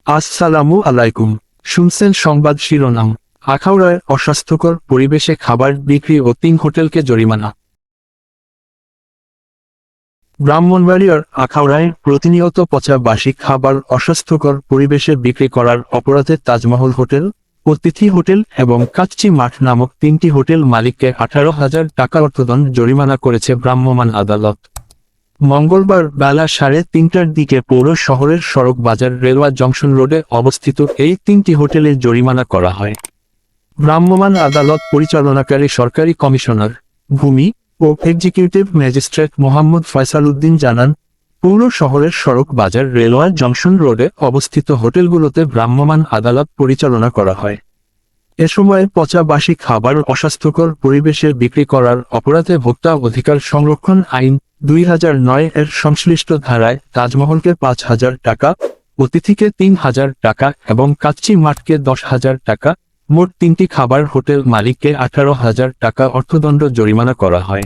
আসসালামু আলাইকুম। শুনছেন সংবাদ শিরোনাম। আখাউড়ায় অস্বাস্থ্যকর পরিবেশে খাবার বিক্রি ও 3 হোটেলকে জরিমানা। ব্রাহ্মণবাড়িয়ার আখাউড়ায় প্রতিনিয়ত পচা বাসি খাবার অস্বাস্থ্যকর পরিবেশে বিক্রি করার অপরাধে তাজমহল হোটেল, অতিথি হোটেল এবং কাচ্চি মাঠ নামক 3টি হোটেল মালিককে 18,000 টাকা অর্থদণ্ড জরিমানা করেছে ভ্রাম্যমাণ আদালত। মঙ্গলবার বেলা 3:30টার দিকে পৌর শহরের সড়ক বাজার রেলওয়ে জংশন রোডে অবস্থিত এই 3টি হোটেলে জরিমানা করা হয়। ভ্রাম্যমাণ আদালত পরিচালনাকারী সরকারি কমিশনার, ভূমি ও এক্সিকিউটিভ ম্যাজিস্ট্রেট মোহাম্মদ ফয়সাল উদ্দিন জানান, পৌর শহরের সড়ক বাজার রেলওয়ে জংশন রোডে অবস্থিত হোটেলগুলোতে ভ্রাম্যমাণ আদালত পরিচালনা করা হয়। এ সময় পচা বাসি খাবার অস্বাস্থ্যকর পরিবেশে বিক্রি করার অপরাধে ভোক্তা অধিকার সংরক্ষণ আইন 2009 এর সংশ্লিষ্ট ধারায় তাজমহলকে 5,000 টাকা, অতিথিকে 3,000 টাকা এবং কাচ্চি মাঠকে 10,000 টাকা, মোট 3টি খাবার হোটেল মালিককে 18,000 টাকা অর্থদণ্ড জরিমানা করা হয়।